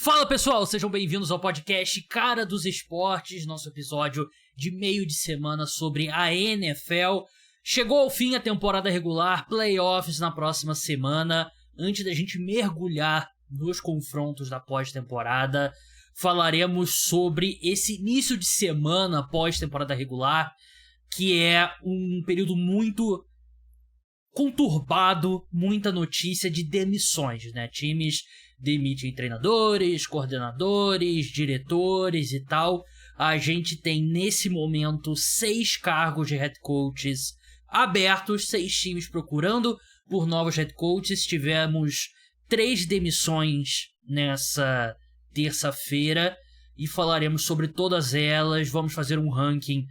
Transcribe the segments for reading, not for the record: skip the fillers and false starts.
Fala pessoal, sejam bem-vindos ao podcast Cara dos Esportes, nosso episódio de meio de semana sobre a NFL. Chegou ao fim a temporada regular, playoffs na próxima semana. Antes da gente mergulhar nos confrontos da pós-temporada, falaremos sobre esse início de semana pós-temporada regular, que é um período muito conturbado, muita notícia de demissões, né? Times demitem treinadores, coordenadores, diretores e tal. A gente tem nesse momento 6 cargos de head coaches abertos, 6 times procurando por novos head coaches. Tivemos 3 demissões nessa terça-feira e falaremos sobre todas elas. Vamos fazer um ranking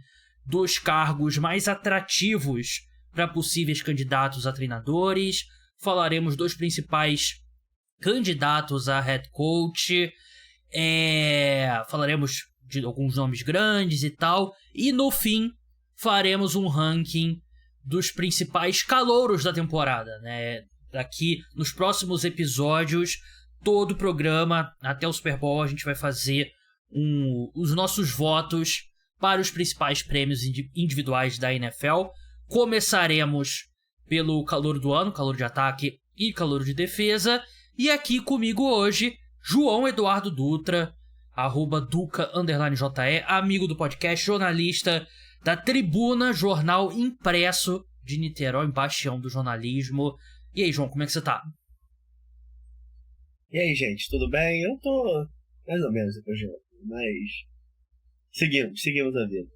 dos cargos mais atrativos para possíveis candidatos a treinadores. Falaremos dos principais candidatos a head coach. Falaremos de alguns nomes grandes e tal. E no fim, faremos um ranking dos principais calouros da temporada, né? Aqui nos próximos episódios, todo o programa, até o Super Bowl, a gente vai fazer os nossos votos para os principais prêmios individuais da NFL. Começaremos pelo calouro do ano, calouro de ataque e calouro de defesa. E aqui comigo hoje, João Eduardo Dutra, @Duca_JE, amigo do podcast, jornalista da Tribuna, jornal impresso de Niterói, bastião do jornalismo. E aí, João, como é que você tá? E aí, gente, tudo bem? Eu tô mais ou menos depois de ontem, mas seguimos a vida.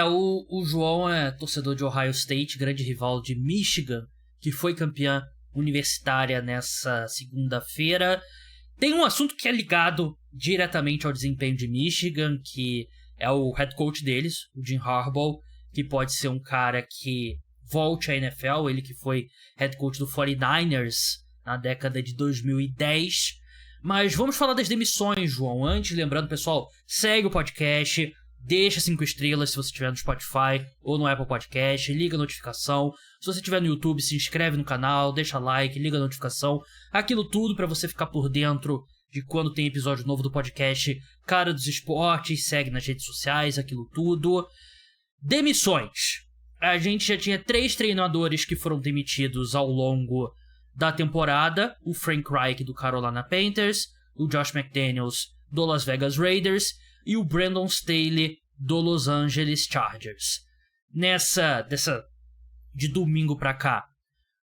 O João é torcedor de Ohio State, grande rival de Michigan, que foi campeã universitária nessa segunda-feira. Tem um assunto que é ligado diretamente ao desempenho de Michigan, que é o head coach deles, o Jim Harbaugh, que pode ser um cara que volte à NFL, ele que foi head coach do 49ers na década de 2010. Mas vamos falar das demissões, João. Antes, lembrando, pessoal, segue o podcast, deixa 5 estrelas se você estiver no Spotify ou no Apple Podcast, liga a notificação. Se você estiver no YouTube, se inscreve no canal, deixa like, liga a notificação. Aquilo tudo para você ficar por dentro de quando tem episódio novo do podcast Cara dos Esportes. Segue nas redes sociais, aquilo tudo. Demissões. A gente já tinha 3 treinadores que foram demitidos ao longo da temporada. O Frank Reich do Carolina Panthers, o Josh McDaniels do Las Vegas Raiders e o Brandon Staley do Los Angeles Chargers. Dessa de domingo pra cá,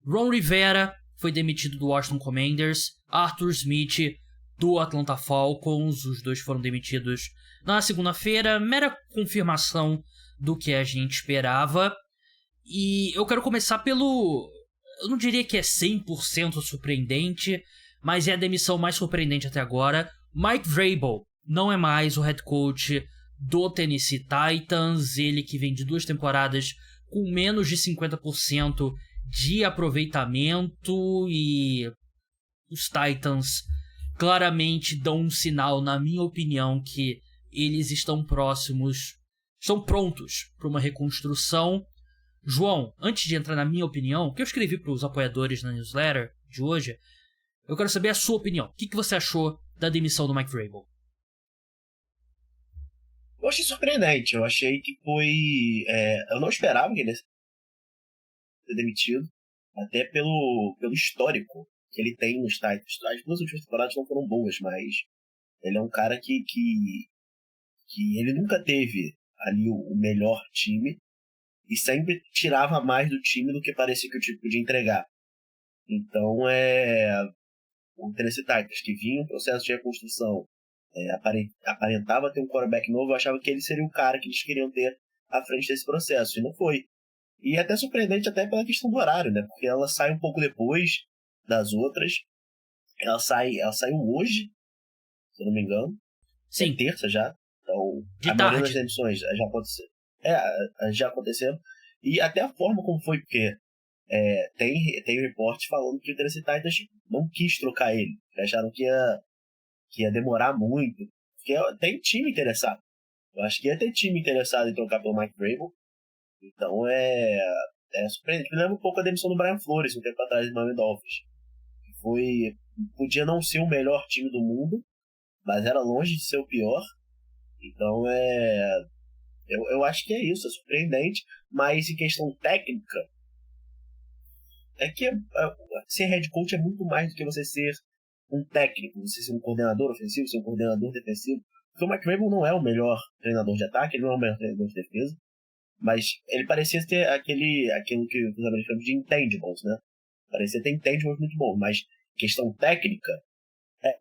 Ron Rivera foi demitido do Washington Commanders, Arthur Smith do Atlanta Falcons, os dois foram demitidos na segunda-feira, mera confirmação do que a gente esperava. E eu quero começar pelo... eu não diria que é 100% surpreendente, mas é a demissão mais surpreendente até agora. Mike Vrabel não é mais o head coach do Tennessee Titans, ele que vem de 2 temporadas com menos de 50% de aproveitamento, e os Titans claramente dão um sinal, na minha opinião, que eles estão prontos para uma reconstrução. João, antes de entrar na minha opinião, que eu escrevi para os apoiadores na newsletter de hoje, eu quero saber a sua opinião. O que você achou da demissão do Mike Vrabel? Eu achei surpreendente, eu achei que foi... eu não esperava que ele ia ser demitido, até pelo histórico que ele tem nos Titans. As 2 últimas temporadas não foram boas, mas ele é um cara que ele nunca teve ali o melhor time e sempre tirava mais do time do que parecia que o time podia entregar. Então, o Tennessee Titans, que vinha um processo de reconstrução, aparentava ter um quarterback novo, eu achava que ele seria o cara que eles queriam ter à frente desse processo, e não foi. E é até surpreendente até pela questão do horário, né? Porque ela sai um pouco depois das outras. Ela saiu hoje, se eu não me engano. Sim. É terça já. Então, de a tarde. maioria das demissões já aconteceram. Já aconteceram. E até a forma como foi, porque tem reportes falando que o Tennessee Titans não quis trocar ele. Acharam que ia demorar muito. Porque tem time interessado. Eu acho que ia ter time interessado em trocar pelo Mike Vrabel. Então é surpreendente. Me lembra um pouco a demissão do Brian Flores um tempo atrás do Miami Dolphins. Que foi podia não ser o melhor time do mundo, mas era longe de ser o pior. Então eu acho que é isso, é surpreendente, mas em questão técnica, é que ser head coach é muito mais do que você ser um técnico, você ser um coordenador ofensivo, ser um coordenador defensivo. Porque o McVay não é o melhor treinador de ataque, ele não é o melhor treinador de defesa, mas ele parecia ter aquilo que os americanos chamam de intangibles, né? Parecia ter intangibles muito bons, mas questão técnica,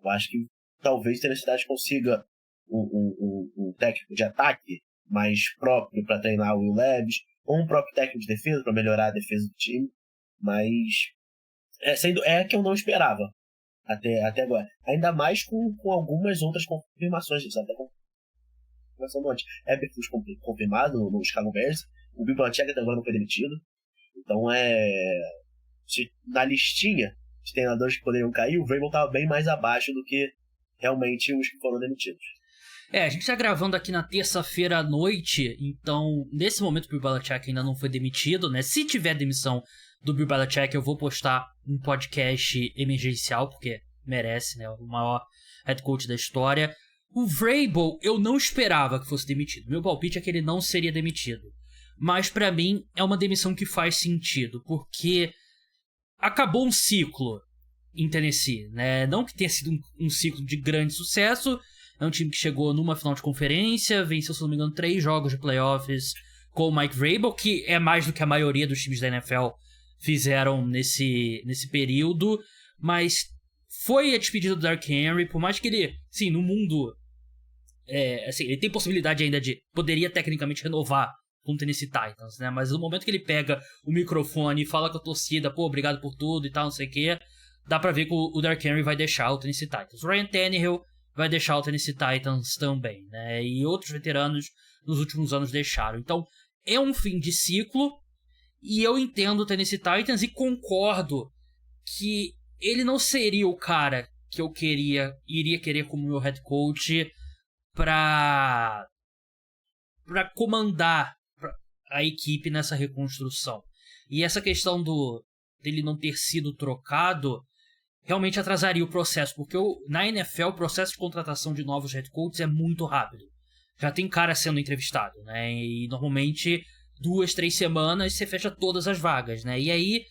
eu acho que talvez a Tennessee consiga um técnico de ataque mais próprio para treinar o Will Levis, ou um próprio técnico de defesa para melhorar a defesa do time, mas é que eu não esperava até agora. Ainda mais com algumas outras confirmações, até conversando antes. Eberflus confirmado no Chicago Bears, o Bill Belichick até agora não foi demitido, então na listinha de treinadores que poderiam cair, o Vrabel estava bem mais abaixo do que realmente os que foram demitidos. A gente tá gravando aqui na terça-feira à noite, então nesse momento o Bill Belichick ainda não foi demitido, né? Se tiver demissão do Bill Belichick, eu vou postar um podcast emergencial, porque merece, né? O maior head coach da história. O Vrabel, eu não esperava que fosse demitido. Meu palpite é que ele não seria demitido. Mas pra mim é uma demissão que faz sentido, porque acabou um ciclo em Tennessee, né? Não que tenha sido um ciclo de grande sucesso. É um time que chegou numa final de conferência, venceu, se não me engano, 3 jogos de playoffs com o Mike Vrabel, que é mais do que a maioria dos times da NFL fizeram nesse período, mas foi a despedida do Derrick Henry, por mais que ele, sim, no mundo, ele tem possibilidade ainda de, poderia tecnicamente renovar com o Tennessee Titans, né, mas no momento que ele pega o microfone e fala com a torcida, pô, obrigado por tudo e tal, não sei o que, dá pra ver que o Derrick Henry vai deixar o Tennessee Titans. O Ryan Tannehill vai deixar o Tennessee Titans também, né, e outros veteranos nos últimos anos deixaram. Então, é um fim de ciclo. E eu entendo o Tennessee Titans e concordo que ele não seria o cara que eu iria querer como meu head coach pra comandar a equipe nessa reconstrução. E essa questão dele não ter sido trocado realmente atrasaria o processo, porque na NFL o processo de contratação de novos head coaches é muito rápido. Já tem cara sendo entrevistado, né? E normalmente 2, 3 semanas você fecha todas as vagas, né? E aí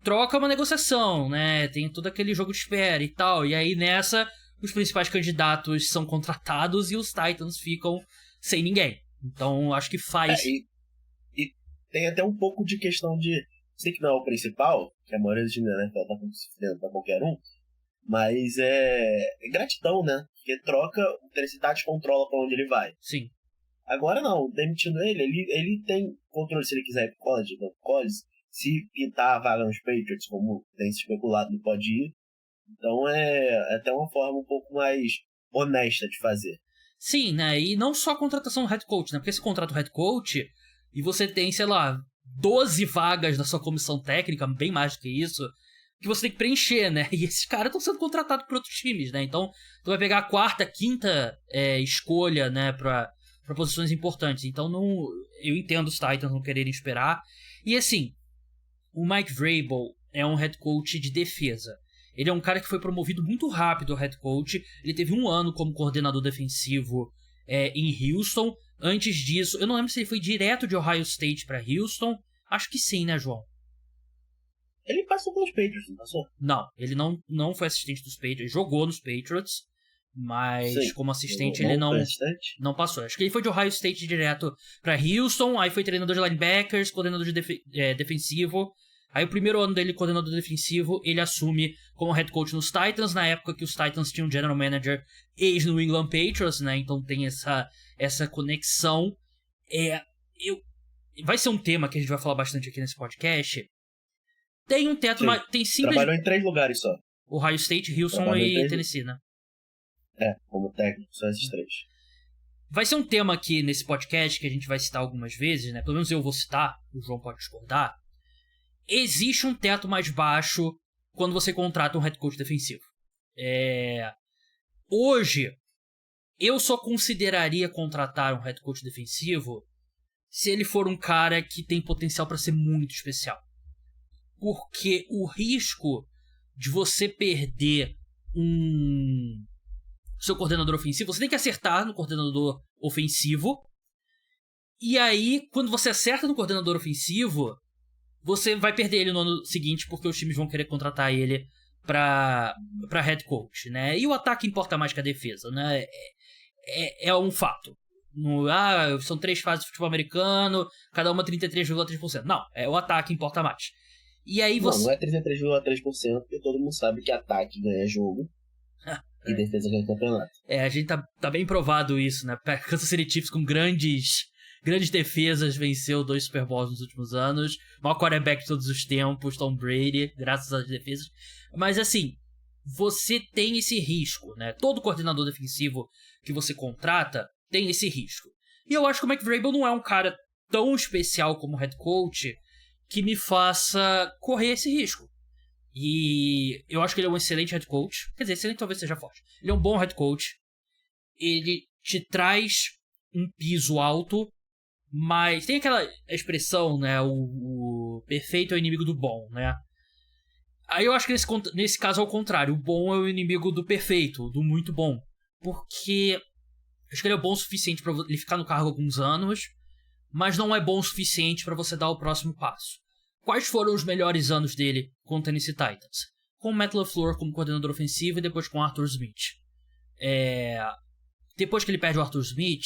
troca uma negociação, né? Tem todo aquele jogo de espera e tal. E aí nessa, os principais candidatos são contratados e os Titans ficam sem ninguém. Então acho que faz... E tem até um pouco de questão de... Sei que não é o principal, que a maioria dos times, né? Tá considerando pra qualquer um. Mas é gratidão, né? Porque troca, o Tennessee controla pra onde ele vai. Sim. Agora não, demitindo ele tem controle se ele quiser ir pro college, se pintar a vaga nos Patriots, como tem se especulado, ele pode ir. Então é até uma forma um pouco mais honesta de fazer. Sim, né? E não só a contratação do head coach, né? Porque você contrata o head coach e você tem, sei lá, 12 vagas na sua comissão técnica, bem mais do que isso, que você tem que preencher, né? E esses caras estão sendo contratados por outros times, né? Então, tu vai pegar a quarta, quinta escolha, né, pra posições importantes. Então, eu entendo os Titans não quererem esperar. E assim, o Mike Vrabel é um head coach de defesa. Ele é um cara que foi promovido muito rápido ao head coach. Ele teve 1 ano como coordenador defensivo em Houston. Antes disso, eu não lembro se ele foi direto de Ohio State para Houston. Acho que sim, né, João? Ele passou pelos Patriots, não passou? Não, ele não foi assistente dos Patriots. Ele jogou nos Patriots, mas Sim, como assistente ele não passou. Acho que ele foi de Ohio State direto para Houston, aí foi treinador de linebackers, coordenador de defensivo. Aí o primeiro ano dele, coordenador defensivo, ele assume como head coach nos Titans, na época que os Titans tinham um general manager ex-New England Patriots, né? Então tem essa conexão. Vai ser um tema que a gente vai falar bastante aqui nesse podcast. Tem um teto, mas tem simplesmente... Trabalhou em 3 lugares só. Ohio State, Houston e Tennessee, né? Como técnico, são esses 3. Vai ser um tema aqui nesse podcast que a gente vai citar algumas vezes, né? Pelo menos eu vou citar, o João pode discordar. Existe um teto mais baixo quando você contrata um head coach defensivo. Hoje, eu só consideraria contratar um head coach defensivo se ele for um cara que tem potencial para ser muito especial. Porque o risco de você perder seu coordenador ofensivo, você tem que acertar no coordenador ofensivo. E aí, quando você acerta no coordenador ofensivo, você vai perder ele no ano seguinte, porque os times vão querer contratar ele pra head coach, né? E o ataque importa mais que a defesa, né? É um fato. São 3 fases de futebol americano, cada uma 33,3%. Não, o ataque importa mais. E aí você... Não é 33,3%, porque todo mundo sabe que ataque ganha jogo e defesa ganha campeonato. A gente tá bem provado isso, né? Kansas City Chiefs com grandes defesas venceu 2 Super Bowls nos últimos anos. O maior quarterback de todos os tempos, Tom Brady, graças às defesas. Mas assim, você tem esse risco, né? Todo coordenador defensivo que você contrata tem esse risco. E eu acho que o Mike Vrabel não é um cara tão especial como head coach que me faça correr esse risco. E eu acho que ele é um excelente head coach. Quer dizer, excelente talvez seja forte. Ele é um bom head coach. Ele te traz um piso alto, mas tem aquela expressão, né? O perfeito é o inimigo do bom, né? Aí eu acho que nesse caso é o contrário. O bom é o inimigo do perfeito, do muito bom. Porque acho que ele é bom o suficiente para ele ficar no cargo alguns anos, mas não é bom o suficiente para você dar o próximo passo. Quais foram os melhores anos dele com o Tennessee Titans? Com o Matt LaFleur como coordenador ofensivo e depois com o Arthur Smith. Depois que ele perde o Arthur Smith,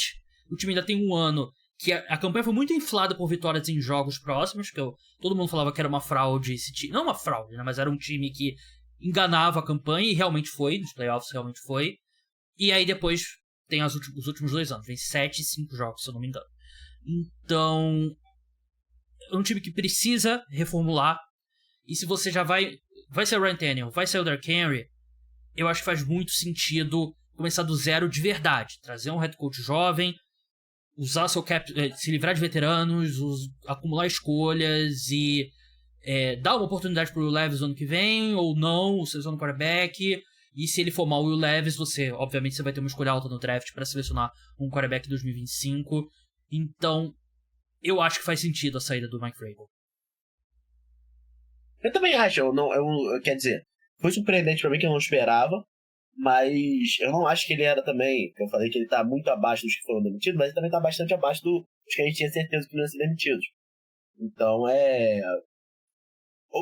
o time ainda tem um ano que a campanha foi muito inflada por vitórias em jogos próximos, que todo mundo falava que era uma fraude. Não uma fraude, né, mas era um time que enganava a campanha, e realmente foi, nos playoffs realmente foi. E aí depois tem os últimos 2 anos, vem 7 e 5 jogos, se eu não me engano. Então, é um time que precisa reformular. E se você já vai ser o Ryan Tannehill, vai ser o Derrick Henry, eu acho que faz muito sentido começar do zero de verdade. Trazer um head coach jovem, usar seu cap, se livrar de veteranos, acumular escolhas e dar uma oportunidade pro Will Levis no ano que vem, ou não, selecionar um quarterback. E se ele for mal o Will Levis, obviamente você vai ter uma escolha alta no draft para selecionar um quarterback em 2025. Então, eu acho que faz sentido a saída do Mike Vrabel. Eu também acho, quer dizer, foi surpreendente pra mim que eu não esperava, mas eu não acho que ele era também, que eu falei que ele tá muito abaixo dos que foram demitidos, mas ele também tá bastante abaixo dos que a gente tinha certeza que não iam ser demitidos. Então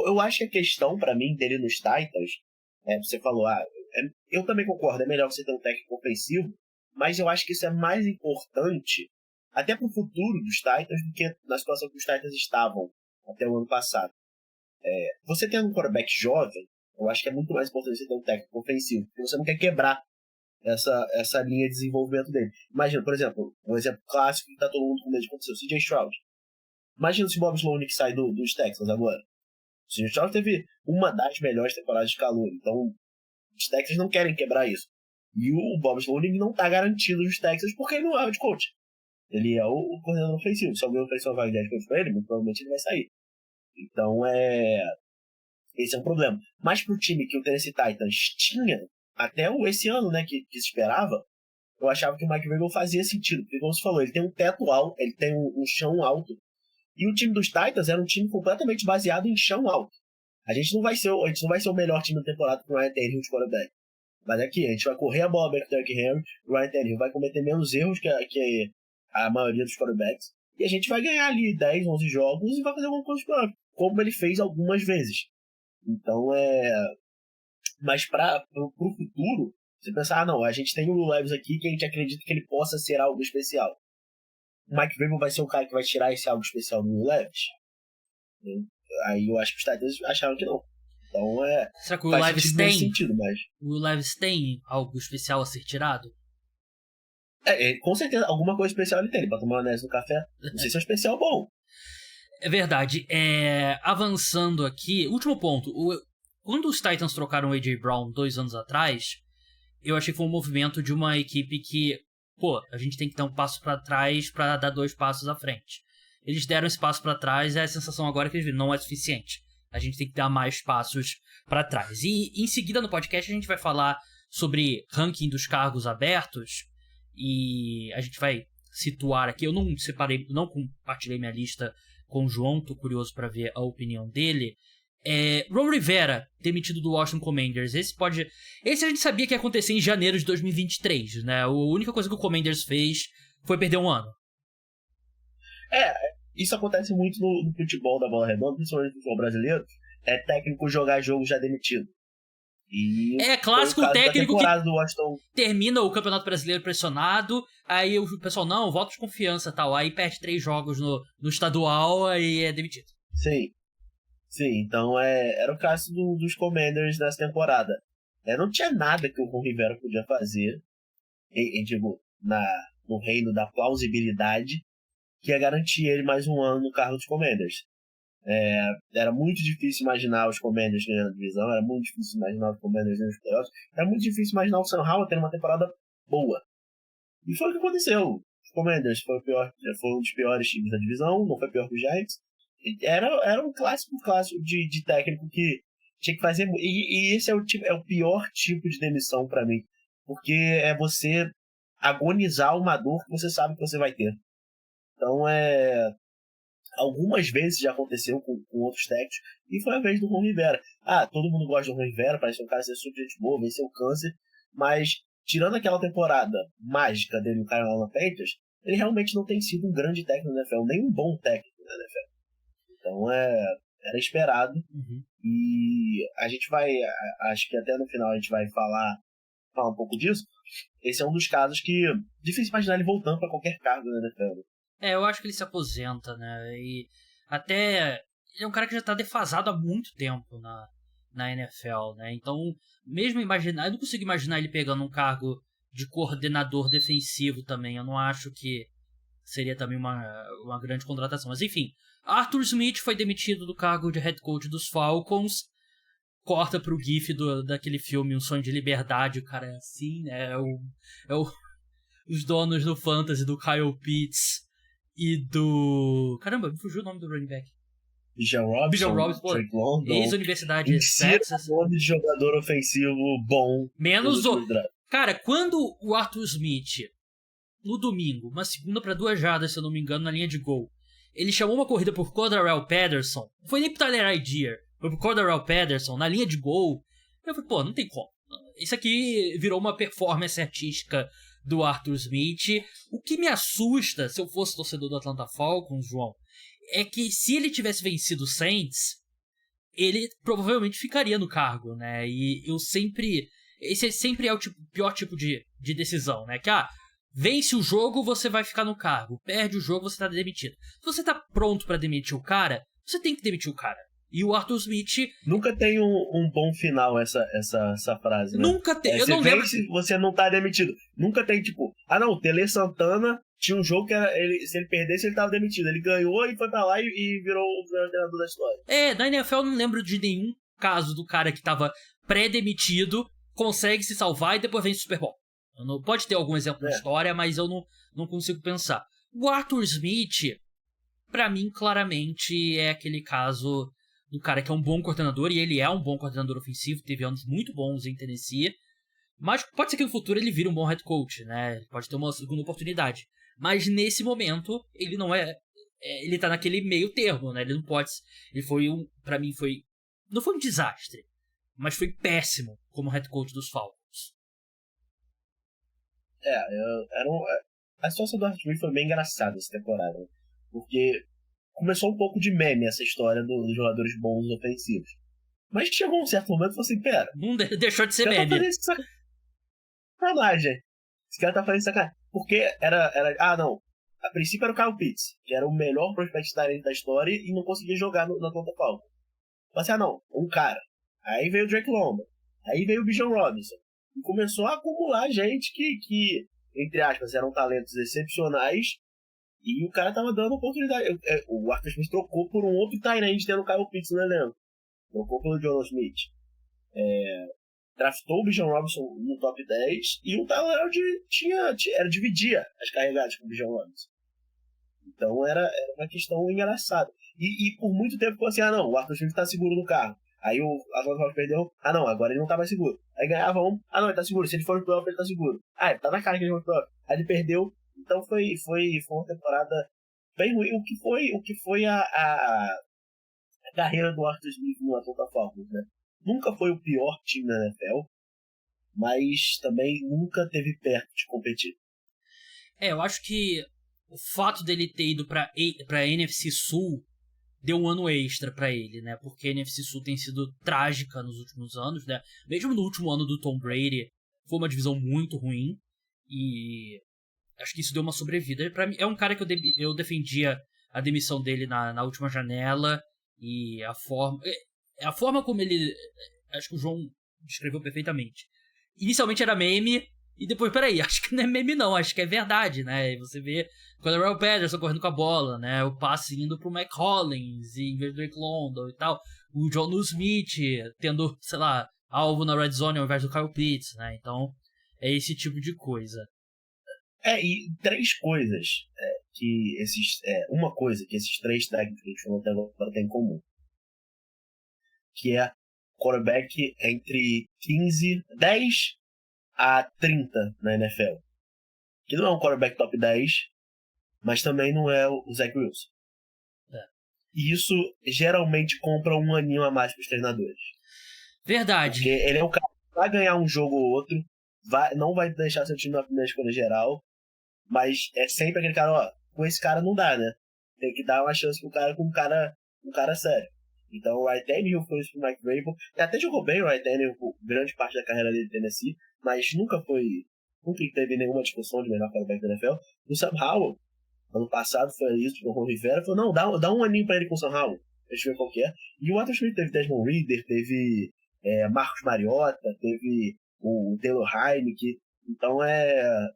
eu acho que a questão pra mim dele nos Titans, você falou, eu também concordo, é melhor você ter um técnico ofensivo, mas eu acho que isso é mais importante até pro futuro dos Titans do que na situação que os Titans estavam até o ano passado. Você tendo um quarterback jovem, eu acho que é muito mais importante você ter um técnico ofensivo, porque você não quer quebrar essa linha de desenvolvimento dele. Imagina, por exemplo, um exemplo clássico que tá todo mundo com medo de acontecer, o CJ Stroud. Imagina se o Bob Slowick sai dos Texans agora. O CJ Stroud teve uma das melhores temporadas de calor, então os Texans não querem quebrar isso. E o Bob Slowick não tá garantido nos Texans porque ele não é o head coach. Ele é o coordenador ofensivo. Se alguém oferecer uma vaga de head coach pra ele, muito provavelmente ele vai sair. Então esse é um problema. Mas pro time que o Tennessee Titans tinha, até esse ano, né, que se esperava, eu achava que o Mike Vrabel fazia sentido. Porque, como você falou, ele tem um teto alto, ele tem um chão alto. E o time dos Titans era um time completamente baseado em chão alto. A gente não vai ser o melhor time da temporada com o Ryan Tannehill de quarterback. Mas aqui, a gente vai correr a bola bem com o Derrick Henry, o Ryan Tannehill vai cometer menos erros que a maioria dos quarterbacks. E a gente vai ganhar ali 10, 11 jogos e vai fazer alguma coisa pior, como ele fez algumas vezes. Então mas pro futuro, você pensar, não, a gente tem o Will Levis aqui que a gente acredita que ele possa ser algo especial. O Mike Vrabel vai ser o cara que vai tirar esse algo especial do Will Levis? Aí eu acho que os Titans acharam que não. Então será que o Will Levis tem sentido, mas o Will Levis tem algo especial a ser tirado? Com certeza, alguma coisa especial ele tem. Ele pode tomar uma no café. Não sei se é um especial bom. É verdade. Avançando aqui, último ponto. Quando os Titans trocaram o A.J. Brown 2 anos atrás, eu achei que foi um movimento de uma equipe que, a gente tem que dar um passo para trás para dar 2 passos à frente. Eles deram esse passo para trás e a sensação agora é que eles viram, não é suficiente. A gente tem que dar mais passos para trás. E em seguida no podcast a gente vai falar sobre ranking dos cargos abertos e a gente vai situar aqui. Eu não compartilhei minha lista com o João, tô curioso para ver a opinião dele. Ron Rivera, demitido do Washington Commanders. Esse a gente sabia que ia acontecer em janeiro de 2023, né? A única coisa que o Commanders fez foi perder um ano. Isso acontece muito no futebol da bola redonda, principalmente no futebol brasileiro. É técnico jogar jogo já demitido. E clássico foi o caso técnico da temporada do Washington. Termina o Campeonato Brasileiro pressionado, aí o pessoal, não, voto de confiança e tal. Aí perde 3 jogos no estadual e é demitido. Sim, então era o caso dos Commanders nessa temporada. Não tinha nada que o Ron Rivera podia fazer, digo, no reino da plausibilidade, que ia garantir ele mais um ano no cargo dos Commanders. Era muito difícil imaginar os Commanders ganhando a divisão, era muito difícil imaginar os Commanders ganhando os playoffs, era muito difícil imaginar o Sam Howell tendo uma temporada boa. E foi o que aconteceu. Os Commanders foi um dos piores times da divisão, não foi pior que os Giants. Era um clássico de técnico que tinha que fazer. E esse é o pior tipo de demissão pra mim. Porque é você agonizar uma dor que você sabe que você vai ter. Então algumas vezes já aconteceu com outros técnicos, e foi a vez do Ron Rivera. Todo mundo gosta do Ron Rivera, parece um cara ser super gente boa, venceu o câncer, mas tirando aquela temporada mágica dele no Carolina Panthers, ele realmente não tem sido um grande técnico na NFL, nem um bom técnico na NFL. Então era esperado. E a gente vai, acho que até no final a gente vai falar um pouco disso. Esse é um dos casos que difícil imaginar ele voltando para qualquer cargo na NFL. Eu acho que ele se aposenta, né? E até ele é um cara que já tá defasado há muito tempo na NFL, né? Então, mesmo eu não consigo imaginar ele pegando um cargo de coordenador defensivo também. Eu não acho que seria também uma grande contratação. Mas enfim, Arthur Smith foi demitido do cargo de head coach dos Falcons. Corta pro gif daquele filme Um Sonho de Liberdade, o cara é assim, né? Os donos do Fantasy, do Kyle Pitts e do... Caramba, me fugiu o nome do running back. Bijan Robinson, Drake London, ex-universidade de Texas. Nome de jogador ofensivo bom. Menos Cara, quando o Arthur Smith, no domingo, uma segunda para 2 jardas, se eu não me engano, na linha de gol, ele chamou uma corrida por Cordarrelle Patterson, não foi nem pro Tyler Algier, foi pro Cordarrelle Patterson, na linha de gol. Eu falei, não tem como. Isso aqui virou uma performance artística do Arthur Smith. O que me assusta, se eu fosse torcedor do Atlanta Falcons, João, é que se ele tivesse vencido o Saints, ele provavelmente ficaria no cargo, né? E esse sempre é o pior tipo de decisão, né? Que, vence o jogo, você vai ficar no cargo. Perde o jogo, você tá demitido. Se você tá pronto pra demitir o cara, você tem que demitir o cara. E o Arthur Smith... Nunca tem um bom final essa frase, né? Nunca tem. Eu você não lembro... se você não tá demitido. Nunca tem, tipo... o Tele Santana tinha um jogo que se ele perdesse, ele tava demitido. Ele ganhou e foi pra lá e virou o treinador da história. Na NFL eu não lembro de nenhum caso do cara que tava pré-demitido, consegue se salvar e depois vence o Super Bowl. Pode ter algum exemplo na história, mas eu não consigo pensar. O Arthur Smith, pra mim, claramente é aquele caso do cara que é um bom coordenador, e ele é um bom coordenador ofensivo, teve anos muito bons em Tennessee, mas pode ser que no futuro ele vire um bom head coach, né? Pode ter uma segunda oportunidade. Mas nesse momento, ele não ele tá naquele meio termo, né? Ele não pode... Pra mim foi... Não foi um desastre, mas foi péssimo como head coach dos Falcons. A situação do Arthur Smith foi bem engraçada essa temporada, porque começou um pouco de meme essa história dos jogadores bons ofensivos. Mas chegou um certo momento e falou assim, pera... Não deixou de ser meme. Tá sacanagem. Esse cara tá fazendo sacanagem. Porque não. A princípio era o Kyle Pitts, que era o melhor prospect da história e não conseguia jogar na Atlanta Falcons. Falei assim, não, um cara. Aí veio o Drake London. Aí veio o Bijan Robinson. E começou a acumular gente que, entre aspas, eram talentos excepcionais. E o cara tava dando oportunidade. O Arthur Smith trocou por um outro tight end tendo o Kyle Pitts no elenco. Trocou pelo Jono Smith. Draftou o Bijan Robinson no top 10. E o Tyler dividia as carregadas com o Bijan Robinson. Então era uma questão engraçada. E por muito tempo ficou assim, não, o Arthur Smith tá seguro no carro. Aí o Atlanta Falcons perdeu, não, agora ele não tá mais seguro. Aí ganhava não, ele tá seguro, se ele for no playoff ele tá seguro. Ele tá na cara que ele vai no playoff. Aí ele perdeu, então foi uma temporada bem ruim. O que foi a carreira do Arthur Smith no Atlanta Falcons, né? Nunca foi o pior time da NFL, mas também nunca teve perto de competir. Eu acho que o fato dele ter ido pra NFC Sul deu um ano extra pra ele, né? Porque a NFC Sul tem sido trágica nos últimos anos, né? Mesmo no último ano do Tom Brady, foi uma divisão muito ruim. E acho que isso deu uma sobrevida. Pra mim, é um cara que eu defendia a demissão dele na última janela. E a forma como ele... Acho que o João descreveu perfeitamente. Inicialmente era meme, e depois, peraí, acho que não é meme não, acho que é verdade, né? E você vê o Cordarrelle Patterson correndo com a bola, né? O passe indo pro Mike Hollins em vez do Drake London e tal. O Jonnu Smith tendo, sei lá, alvo na red zone ao invés do Kyle Pitts, né? Então, é esse tipo de coisa. E três coisas uma coisa que esses três técnicos que a gente falou até agora têm em comum. Que é quarterback entre 10 a 30 na NFL. Que não é um quarterback top 10, mas também não é o Zach Wilson. E isso geralmente compra um aninho a mais para os treinadores. Verdade. Porque ele é um cara que vai ganhar um jogo ou outro, não vai deixar seu time na primeira escolha geral, mas é sempre aquele cara, com esse cara não dá, né? Tem que dar uma chance pro cara com um cara sério. Então o Ryan Tannehill foi isso pro Mike Vrabel. Até jogou bem o Ryan Tannehill por grande parte da carreira dele em Tennessee, mas nunca teve nenhuma discussão de melhor quarterback da NFL. O Sam Howell, ano passado, foi isso, o Ron Rivera falou, não, dá um aninho pra ele com o Sam Howell, deixa eu ver qual que é. E o Arthur Smith teve Desmond Ridder, teve Marcos Mariota, teve o Taylor Heinicke. Então é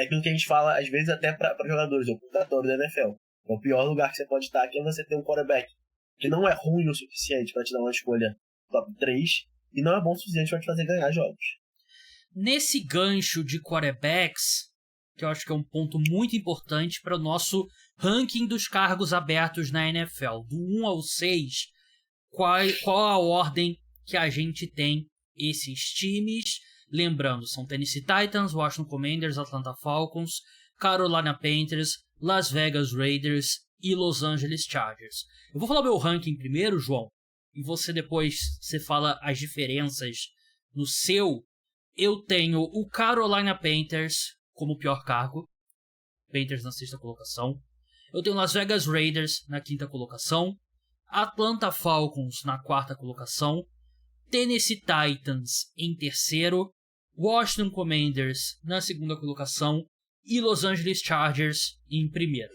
aquilo que a gente fala, às vezes, até para jogadores, é o purgatório da NFL. É o pior lugar que você pode estar, que é você ter um quarterback que não é ruim o suficiente para te dar uma escolha top 3 e não é bom o suficiente para te fazer ganhar jogos. Nesse gancho de quarterbacks, que eu acho que é um ponto muito importante para o nosso ranking dos cargos abertos na NFL, do 1 ao 6, qual a ordem que a gente tem esses times? Lembrando, são Tennessee Titans, Washington Commanders, Atlanta Falcons, Carolina Panthers, Las Vegas Raiders e Los Angeles Chargers. Eu vou falar o meu ranking primeiro, João, e você fala as diferenças no seu. Eu tenho o Carolina Panthers como pior cargo, Panthers na 6ª colocação. Eu tenho Las Vegas Raiders na 5ª colocação, Atlanta Falcons na 4ª colocação, Tennessee Titans em 3º, Washington Commanders na 2ª colocação e Los Angeles Chargers em 1º.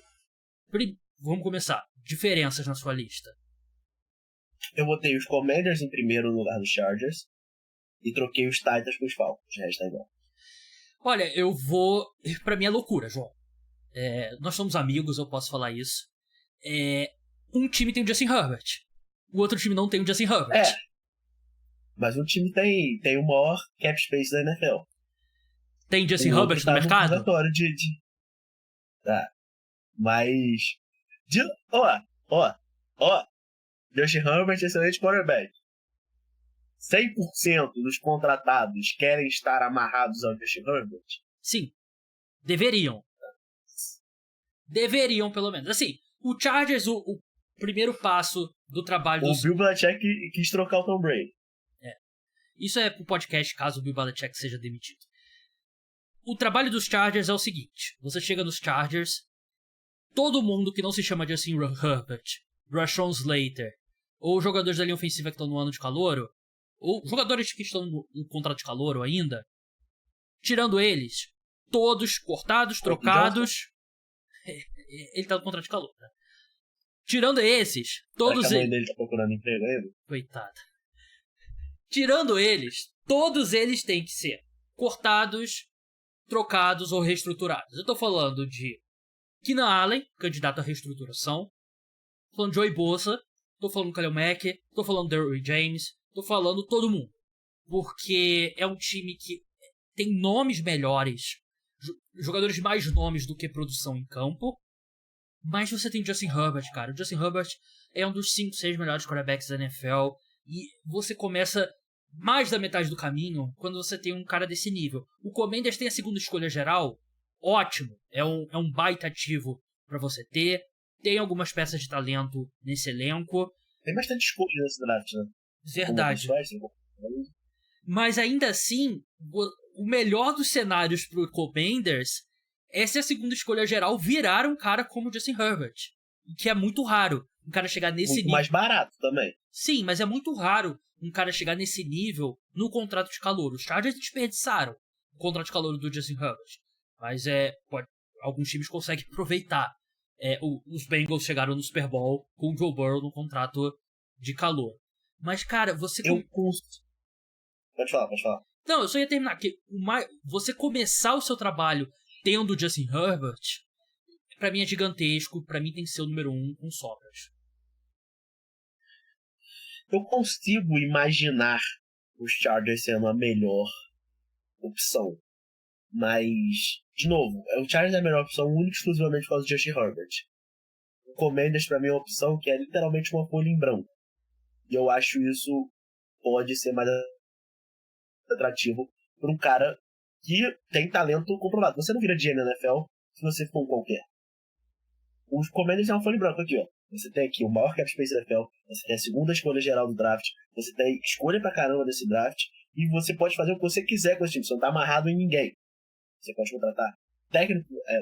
Vamos começar. Diferenças na sua lista. Eu botei os Commanders em 1º no lugar dos Chargers e troquei os Titans com os Falcons. O resto é igual. Olha, eu vou... Pra mim é loucura, João. Nós somos amigos, eu posso falar isso. Um time tem o Justin Herbert. O outro time não tem o Justin Herbert. Mas um time tem o maior cap space da NFL. Tem Justin Herbert no mercado? Tá. Mas... Justin Herbert é excelente quarterback. 100% dos contratados querem estar amarrados ao Justin Herbert? Sim. Deveriam. Deveriam, pelo menos. Assim, o Chargers, o primeiro passo do trabalho O Bill Belichick quis trocar o Tom Brady. Isso é pro podcast caso o Bill Belichick seja demitido. O trabalho dos Chargers é o seguinte. Você chega nos Chargers, todo mundo que não se chama Justin Herbert, Rashawn Slater, ou jogadores da linha ofensiva que estão no ano de calouro, ou jogadores que estão no contrato de calouro ainda, tirando eles, todos cortados, trocados... Ele tá no contrato de calouro, né? Tirando esses, todos eles... A mãe dele tá procurando emprego ainda? Coitada. Tirando eles, todos eles têm que ser cortados, trocados ou reestruturados. Eu tô falando de Keenan Allen, candidato à reestruturação. Tô falando de Joey Bosa. Tô falando do Khalil Mack. Tô falando do Derwin James. Tô falando todo mundo. Porque é um time que tem nomes melhores, jogadores de mais nomes do que produção em campo. Mas você tem Justin Herbert, cara. O Justin Herbert é um dos 5, 6 melhores quarterbacks da NFL. E você começa mais da metade do caminho quando você tem um cara desse nível. O Commanders tem a 2ª escolha geral. Ótimo. É um baita ativo pra você ter. Tem algumas peças de talento nesse elenco. Tem bastante escolha nesse draft, né? Verdade. Mas ainda assim, o melhor dos cenários pro Commanders é se a segunda escolha geral virar um cara como o Justin Herbert. Que é muito raro um cara chegar nesse nível. Muito mais barato também. Sim, mas é muito raro um cara chegar nesse nível no contrato de calor. Os Chargers desperdiçaram o contrato de calor do Justin Herbert. Mas alguns times conseguem aproveitar. Os Bengals chegaram no Super Bowl com o Joe Burrow no contrato de calor. Mas, cara, você... Pode falar. Não, eu só ia terminar. Você começar o seu trabalho tendo o Justin Herbert, pra mim é gigantesco. Pra mim tem que ser o número 1 com sobras. Eu consigo imaginar os Chargers sendo a melhor opção. Mas, de novo, o Chargers é a melhor opção única e exclusivamente por causa do Justin Herbert. O Commanders, pra mim, é uma opção que é literalmente uma folha em branco. E eu acho isso pode ser mais atrativo para um cara que tem talento comprovado. Você não vira GM na NFL se você for um qualquer. Os Commanders é uma folha em branco aqui, ó. Você tem aqui o maior cap space da NFL, você tem a segunda escolha geral do draft, você tem escolha pra caramba desse draft, e você pode fazer o que você quiser com esse time, você não tá amarrado em ninguém. Você pode contratar técnico, a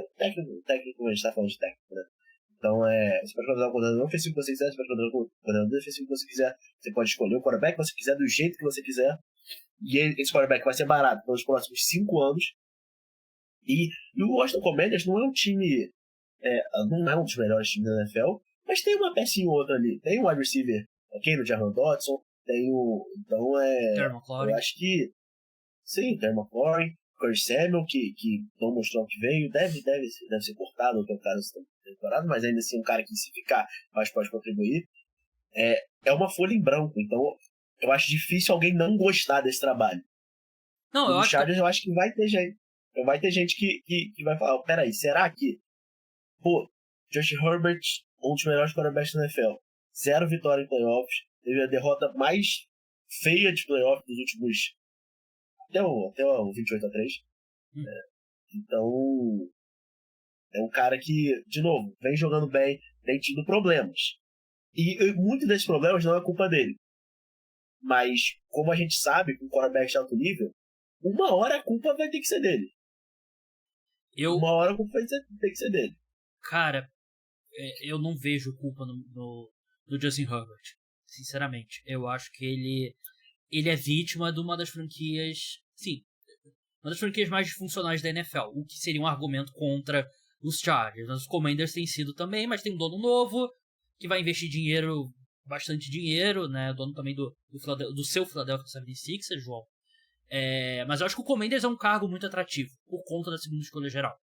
gente tá falando de técnico, né? Então, você pode contratar o coordenador ofensivo que você quiser, você pode contratar o coordenador defensivo que você quiser, você pode escolher o quarterback que você quiser, do jeito que você quiser, e esse quarterback vai ser barato pelos próximos 5 anos. E o Washington Commanders não é um time, não é um dos melhores times da NFL, mas tem uma pecinha ou outra ali. Tem o wide receiver, ok, no Jahan Dotson, tem o... Então, eu acho que... Sim, Terry McLaurin, Curry Samuel, que não mostrou o que veio, deve ser cortado, ou que é o caso dessa temporada, mas ainda assim é um cara que, se ficar, mais pode contribuir. É uma folha em branco, então eu acho difícil alguém não gostar desse trabalho. Não, eu acho Chargers, eu acho que vai ter gente. Vai ter gente que vai falar, peraí, será que... Pô, Josh Herbert, um dos melhores quarterbacks da NFL, 0 vitória em playoffs, teve a derrota mais feia de playoffs dos últimos... Até o 28-3. Então, é um cara que, de novo, vem jogando bem, tem tido problemas. E muitos desses problemas não é culpa dele. Mas, como a gente sabe, com quarterback de alto nível, uma hora a culpa vai ter que ser dele. Uma hora a culpa vai ter que ser dele. Cara, eu não vejo culpa no Justin Herbert. Sinceramente. Eu acho que ele é vítima de uma das franquias... Sim, uma das franquias mais disfuncionais da NFL. O que seria um argumento contra os Chargers. Os Commanders têm sido também, mas tem um dono novo que vai investir bastante dinheiro, né? Dono também do seu Philadelphia 76ers, João. Mas eu acho que o Commanders é um cargo muito atrativo, por conta da segunda escolha geral.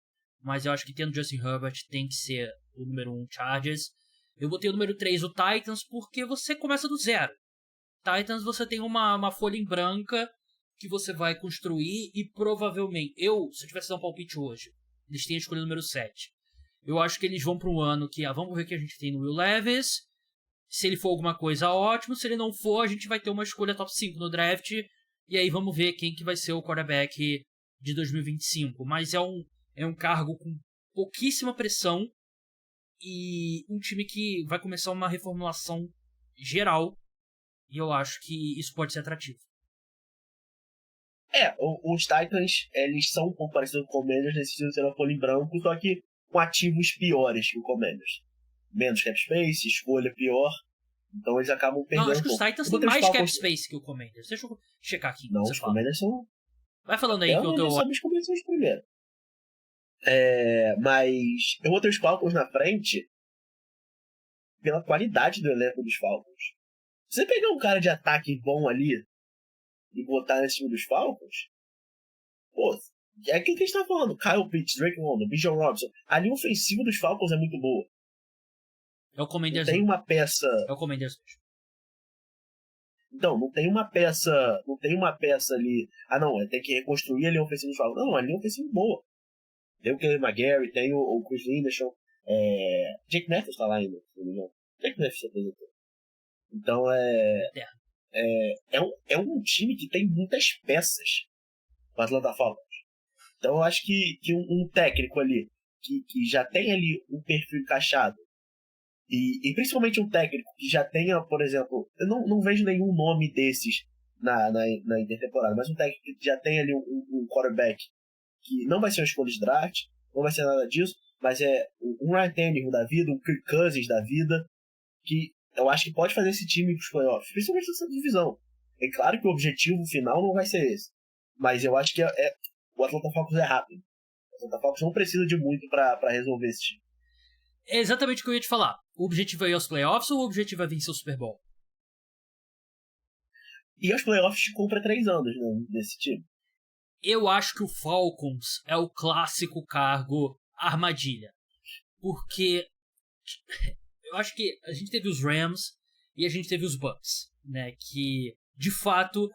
Mas eu acho que tendo Justin Herbert tem que ser o número 1 Chargers. Eu botei o número 3 o Titans porque você começa do zero. Titans você tem uma folha em branca que você vai construir e provavelmente... se eu tivesse dar um palpite hoje, eles têm a escolha número 7. Eu acho que eles vão para um ano que... vamos ver o que a gente tem no Will Levis. Se ele for alguma coisa, ótimo. Se ele não for, a gente vai ter uma escolha top 5 no draft. E aí vamos ver quem que vai ser o quarterback de 2025. Mas é um cargo com pouquíssima pressão e um time que vai começar uma reformulação geral. E eu acho que isso pode ser atrativo. Os Titans, eles são um pouco parecidos com o Commanders, decidiram ser uma folha em branco, só que com ativos piores que o Commanders. Menos cap space, escolha pior. Então eles acabam perdendo. Não, acho que os Titans têm mais cap space que o Commanders. Deixa eu checar aqui. Não, os Commanders são... Vai falando aí que eu tô... Os Commanders são os primeiros. Mas eu botei os Falcons na frente pela qualidade do elenco dos Falcons. Se você pegar um cara de ataque bom ali e botar nesse time dos Falcons, pô, é aquilo que a gente tá falando. Kyle Pitts, Drake London, Bijan Robinson. A linha ofensiva dos Falcons é muito boa. É o Commanders. Tem uma peça... É o Commanders. Então, não tem uma peça ali... tem que reconstruir a linha ofensiva dos Falcons. Não, a linha ofensiva é boa. Tem o Kelly McGarry, tem o Chris Linderson, Jake Matthews tá lá ainda, se não me engano. Jake Matthews se apresentou. Então, é um time que tem muitas peças para Atlanta Falcons. Então, eu acho que um técnico ali, que já tem ali um perfil encaixado, E principalmente um técnico que já tenha, por exemplo, eu não vejo nenhum nome desses na intertemporada, mas um técnico que já tem ali um quarterback que não vai ser uma escolha de draft, não vai ser nada disso, mas é um Ryan Tannehill da vida, um Kirk Cousins da vida, que eu acho que pode fazer esse time para os playoffs, principalmente nessa divisão. É claro que o objetivo final não vai ser esse, mas eu acho que o Atlanta Falcons é rápido. O Atlanta Falcons não precisa de muito para resolver esse time. É exatamente o que eu ia te falar. O objetivo é ir aos playoffs ou o objetivo é vencer o Super Bowl? E aos playoffs compra 3 anos, né, desse time. Eu acho que o Falcons é o clássico cargo armadilha. Porque eu acho que a gente teve os Rams e a gente teve os Bucks, né? Que, de fato,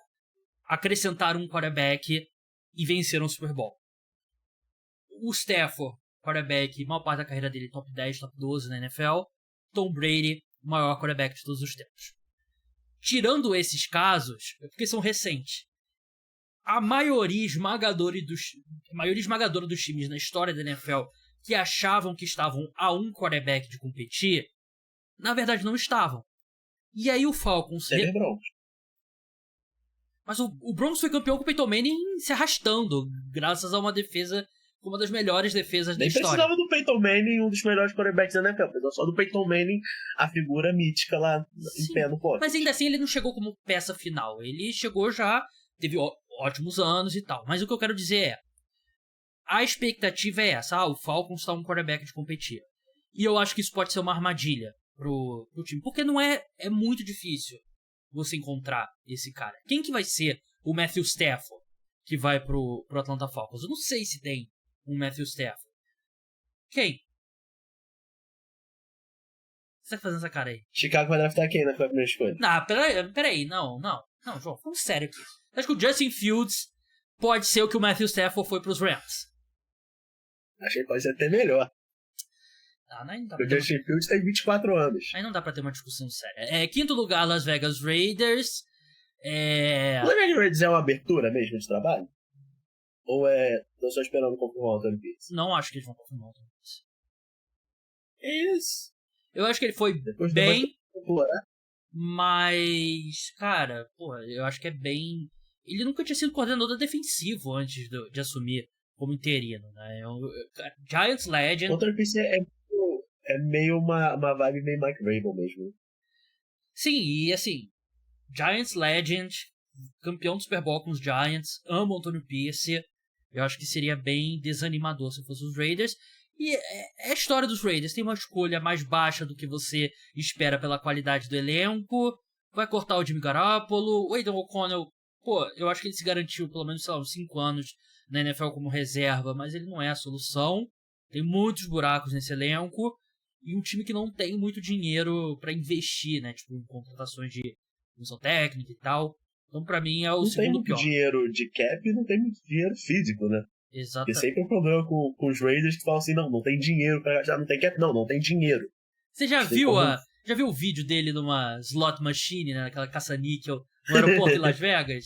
acrescentaram um quarterback e venceram o Super Bowl. O Stafford, quarterback, maior parte da carreira dele top 10, top 12 na NFL. Tom Brady, maior quarterback de todos os tempos. Tirando esses casos, porque são recentes, a maioria esmagadora dos times na história da NFL que achavam que estavam a um quarterback de competir, na verdade não estavam. E aí o Falcons... Mas o Broncos foi campeão com o Peyton Manning se arrastando, graças a uma defesa, uma das melhores defesas da história. Nem precisava do Peyton Manning, um dos melhores quarterbacks da NFL. Precisava só do Peyton Manning, a figura mítica lá em pé no pote. Mas ainda assim ele não chegou como peça final. Ele chegou já, teve ótimos anos e tal. Mas o que eu quero dizer é, a expectativa é essa. O Falcons está um quarterback de competir. E eu acho que isso pode ser uma armadilha pro time. Porque não é muito difícil você encontrar esse cara. Quem que vai ser o Matthew Stafford que vai pro Atlanta Falcons? Eu não sei se tem um Matthew Stafford. Quem? Você tá fazendo essa cara aí? Chicago vai draftar quem na primeira escolha? Não, peraí. Não, João, vamos sério aqui. Acho que o Justin Fields pode ser o que o Matthew Stafford foi pros Rams. Achei que pode ser até melhor. Não dá o Justin Fields tem 24 anos. Aí não dá pra ter uma discussão séria. Quinto lugar, Las Vegas Raiders. Las Vegas Raiders é uma abertura mesmo de trabalho? Ou tô só esperando confirmar o Anthony Pierce? Não acho que eles vão confirmar o Anthony Pierce. Isso. Eu acho que ele foi bem, mas, cara, porra, eu acho que é bem... Ele nunca tinha sido coordenador defensivo antes de assumir como interino, né? Giants Legend... O Anthony Pierce é meio uma vibe meio Mike Vrabel mesmo. Sim, e assim, Giants Legend, campeão do Super Bowl com os Giants, amo o Anthony Pierce. Eu acho que seria bem desanimador se fosse os Raiders. E é a história dos Raiders. Tem uma escolha mais baixa do que você espera pela qualidade do elenco. Vai cortar o Jimmy Garoppolo. O Aidan O'Connell, pô, eu acho que ele se garantiu pelo menos, sei lá, uns 5 anos na NFL como reserva, mas ele não é a solução. Tem muitos buracos nesse elenco. E um time que não tem muito dinheiro pra investir, né? Tipo, em contratações de comissão técnica e tal. Então, pra mim, é o segundo pior. Não tem muito dinheiro de cap e não tem muito dinheiro físico, né? Exato. Porque sempre é um problema com os Raiders que falam assim, não tem dinheiro pra gastar, não tem cap, não tem dinheiro. Você já viu o vídeo dele numa slot machine, né? Naquela caça-níquel no aeroporto de Las Vegas?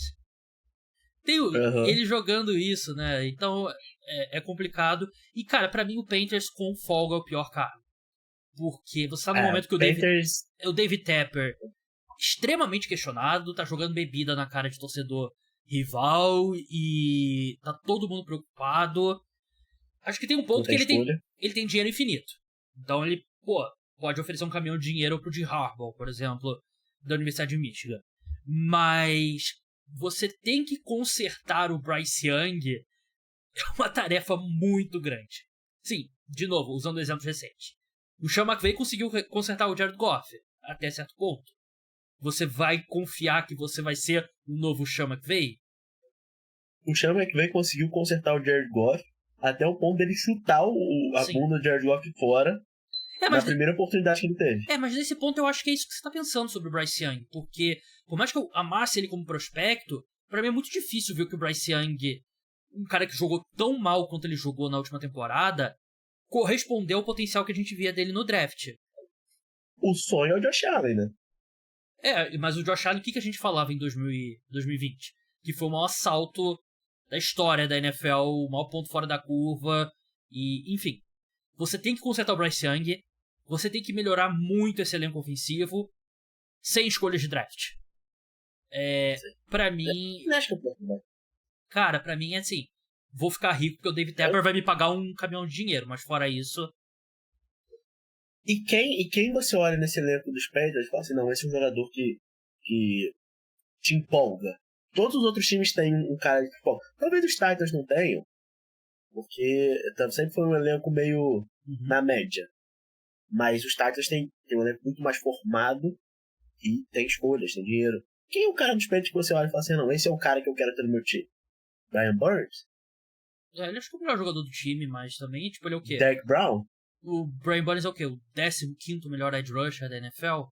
Tem ele jogando isso, né? Então, é complicado. E, cara, pra mim, o Panthers com folga é o pior cara. Porque você tá no momento que o David Tepper, extremamente questionado, tá jogando bebida na cara de torcedor rival e tá todo mundo preocupado. Acho que tem um ponto que ele tem dinheiro infinito. Então ele, pode oferecer um caminhão de dinheiro pro Jim Harbaugh, por exemplo, da Universidade de Michigan. Mas você tem que consertar o Bryce Young é uma tarefa muito grande. Sim, de novo, usando exemplos recentes. O Sean McVay conseguiu consertar o Jared Goff até certo ponto. Você vai confiar que você vai ser o novo Sean McVay? O Sean McVay conseguiu consertar o Jared Goff até o ponto dele chutar a bunda do Jared Goff fora na primeira oportunidade que ele teve. Mas nesse ponto eu acho que é isso que você tá pensando sobre o Bryce Young. Porque, por mais que eu amasse ele como prospecto, pra mim é muito difícil ver que o Bryce Young, um cara que jogou tão mal quanto ele jogou na última temporada, correspondeu ao potencial que a gente via dele no draft. O sonho é o Josh Allen, né? Mas o Josh Allen, o que a gente falava em 2020? Que foi o maior salto da história da NFL, o maior ponto fora da curva, e enfim. Você tem que consertar o Bryce Young, você tem que melhorar muito esse elenco ofensivo sem escolhas de draft. Pra mim... Não acho que é pouco, Cara, pra mim é assim, vou ficar rico porque o David Tepper vai me pagar um caminhão de dinheiro, mas fora isso... E quem você olha nesse elenco dos Panthers e fala assim, não, esse é um jogador que te empolga. Todos os outros times têm um cara que empolga. Talvez os Titans não tenham, porque sempre foi um elenco meio na média. Mas os Titans têm um elenco muito mais formado e tem escolhas, tem dinheiro. Quem é o cara dos Panthers que você olha e fala assim, não, esse é o cara que eu quero ter no meu time? Brian Burns? Ele acho que é o melhor jogador do time, mas também, tipo, ele é o quê? Derek Brown? O Brian Burns é o quê? O 15º melhor edge rusher da NFL?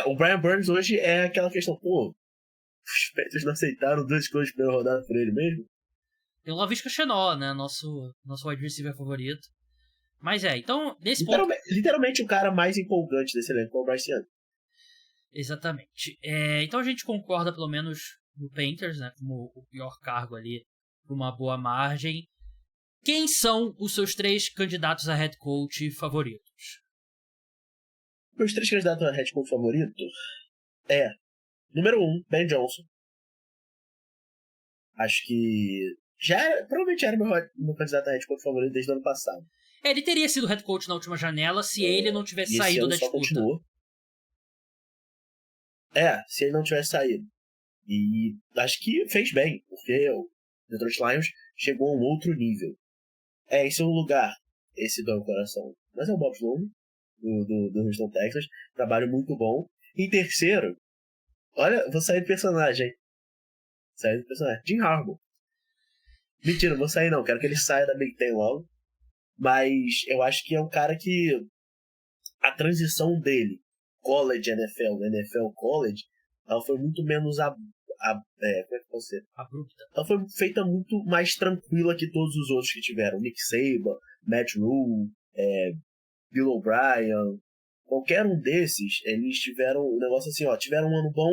O Brian Burns hoje é aquela questão, pô, os Panthers não aceitaram 2 escolhas de primeira rodada por ele mesmo? Tem o Laviska Shenault, né? Nosso wide receiver favorito. Mas então, nesse literalmente o cara mais empolgante desse elenco é o Bryce Young. Exatamente. Então a gente concorda, pelo menos, no Panthers, né? Como o pior cargo ali, por uma boa margem. Quem são os seus 3 candidatos a head coach favoritos? Meus 3 candidatos a head coach favorito número 1, Ben Johnson. Acho que provavelmente era meu candidato a head coach favorito desde o ano passado. Ele teria sido head coach na última janela se ele não tivesse saído da disputa. Continuou. Se ele não tivesse saído. E acho que fez bem, porque o Detroit Lions chegou a um outro nível. Em segundo lugar, esse dói o coração, mas é o Bob Sloan, do Houston Texans. Trabalho muito bom. Em terceiro, olha, vou sair do personagem. Jim Harbaugh. Mentira, não vou sair não. Quero que ele saia da Big Ten logo. Mas eu acho que é um cara que a transição dele, college NFL, NFL college, ela foi muito menos como é que pode ser? Abrupta. Ela foi feita muito mais tranquila que todos os outros que tiveram. Nick Saban, Matt Rhule, Bill O'Brien. Qualquer um desses, eles tiveram um negócio assim, tiveram um ano bom,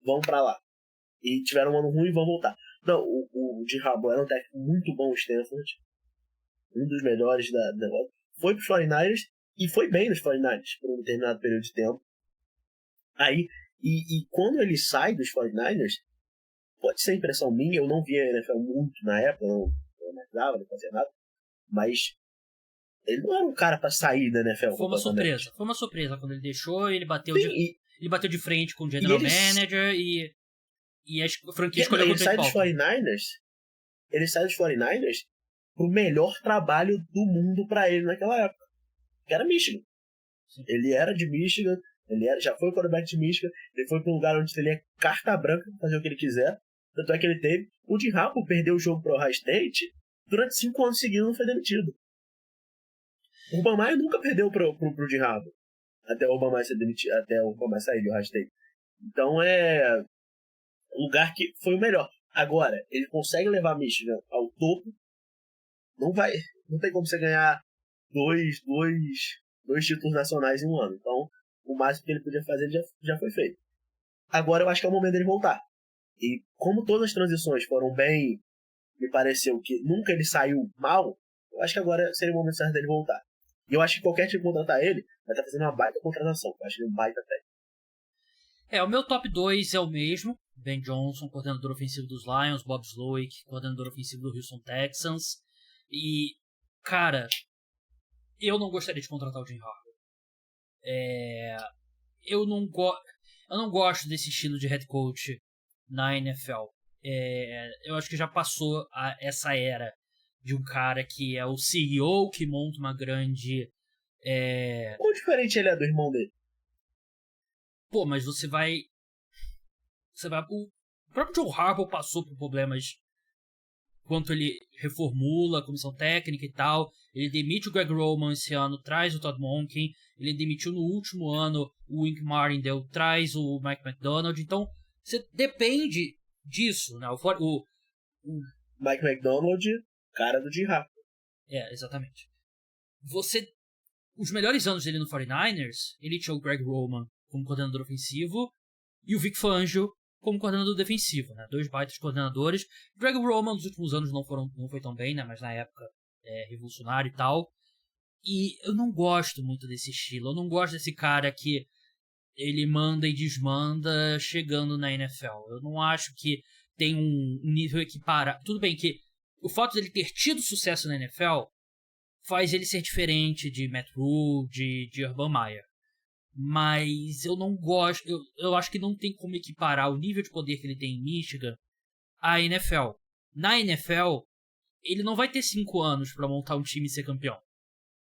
vão pra lá. E tiveram um ano ruim, vão voltar. Não, o Jim Harbaugh era um técnico muito bom, o Stanford. Um dos melhores da negócio. Foi pros 49ers e foi bem nos 49ers por um determinado período de tempo. Aí, e quando ele sai dos 49ers, pode ser impressão minha, eu não via a NFL muito na época, não analisava, não fazia nada, mas ele não era um cara pra sair da NFL. Foi uma surpresa quando ele deixou, ele bateu, ele bateu de frente com o general manager e a franquia escolheu ele sai dos 49ers. Ele sai dos 49ers pro melhor trabalho do mundo pra ele naquela época, que era Michigan. Sim. Ele era de Michigan, já foi o quarterback de Michigan, ele foi pra um lugar onde ele é carta branca pra fazer o que ele quiser. Tanto é que ele teve. O Jim Harbaugh perdeu o jogo pro Ohio State, durante 5 anos seguidos não foi demitido. O Urban Meyer nunca perdeu pro Jim Harbaugh até o Urban Meyer ser demitido, até o Urban Meyer sair do Ohio State. Então é um lugar que foi o melhor. Agora, ele consegue levar Michigan ao topo. Não tem como você ganhar dois títulos nacionais em um ano. Então, o máximo que ele podia fazer já foi feito. Agora eu acho que é o momento dele voltar. E como todas as transições foram bem, me pareceu que nunca ele saiu mal, eu acho que agora seria o momento certo dele voltar. E eu acho que qualquer time que contratar ele vai estar fazendo uma baita contratação. Eu acho ele um baita técnico. O meu top 2 é o mesmo. Ben Johnson, coordenador ofensivo dos Lions, Bob Slowick, coordenador ofensivo do Houston Texans. E, cara, eu não gostaria de contratar o Jim Harbaugh. Eu não gosto desse estilo de head coach na NFL. Eu acho que já passou essa era de um cara que é o CEO, que monta uma grande... Quão diferente ele é do irmão dele? Pô, mas você vai... O próprio Joe Harbaugh passou por problemas quanto ele reformula a comissão técnica e tal. Ele demite o Greg Roman esse ano, traz o Todd Monken. Ele demitiu no último ano o Wink Martindale, traz o Mike McDonald. Então, você depende disso, né? O Mike McDonald, cara do Jim Harbaugh. Exatamente. Os melhores anos dele no 49ers, ele tinha o Greg Roman como coordenador ofensivo e o Vic Fangio como coordenador defensivo, né? 2 baitas coordenadores. Greg Roman nos últimos anos não foi tão bem, né? Mas na época revolucionário e tal. E eu não gosto muito desse estilo. Eu não gosto desse cara que ele manda e desmanda chegando na NFL. Eu não acho que tem um nível equiparado. Tudo bem que o fato dele ter tido sucesso na NFL faz ele ser diferente de Matt Rule, de Urban Meyer. Mas eu não gosto. Eu acho que não tem como equiparar o nível de poder que ele tem em Michigan à NFL. Na NFL, ele não vai ter 5 anos para montar um time e ser campeão.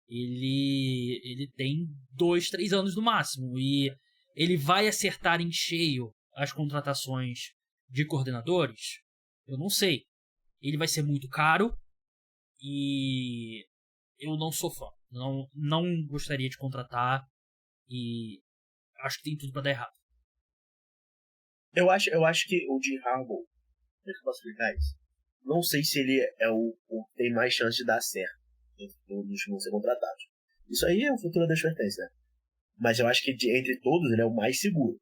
Ele tem 2, 3 anos no máximo. E ele vai acertar em cheio as contratações de coordenadores? Eu não sei. Ele vai ser muito caro e eu não sou fã. Não gostaria de contratar e acho que tem tudo pra dar errado. Eu acho que o Jim Harbaugh, como é que eu posso explicar isso? Não sei se ele é o que tem mais chance de dar certo dos que vão ser contratados. Isso aí é o futuro da advertência, né? Mas eu acho que entre todos ele é o mais seguro.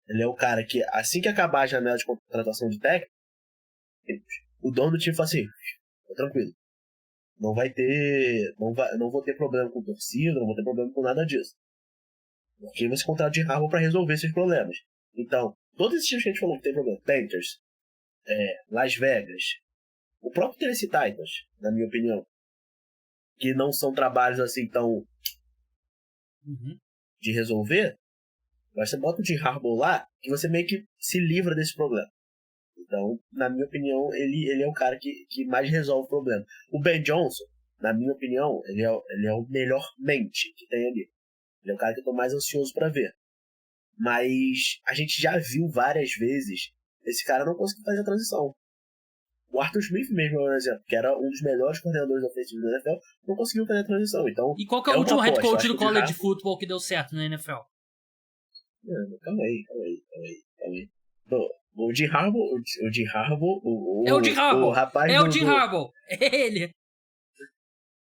Ele é o cara que, assim que acabar a janela de contratação de técnico, o dono do time fala assim, tá tranquilo. Não vai ter. Não vou ter problema com torcida, não vou ter problema com nada disso. Porque você contrata de Harbaugh pra resolver esses problemas. Então, todos esses times que a gente falou que tem problema, Panthers, Las Vegas, o próprio Tennessee Titans, na minha opinião, que não são trabalhos assim tão de resolver, mas você bota o Jim Harbaugh lá e você meio que se livra desse problema. Então, na minha opinião, ele é o cara que mais resolve o problema. O Ben Johnson, na minha opinião, ele é o melhor mente que tem ali. Ele é o cara que eu tô mais ansioso para ver. Mas a gente já viu várias vezes esse cara não conseguir fazer a transição. O Arthur Smith mesmo, por exemplo, que era um dos melhores coordenadores ofensivos da NFL, não conseguiu fazer a transição. Então, e qual que é o último head coach do college football que deu certo na NFL? Calma aí. O Jim Harbaugh, é o Jim Harbaugh, o rapaz é o Jim Harbaugh, é ele.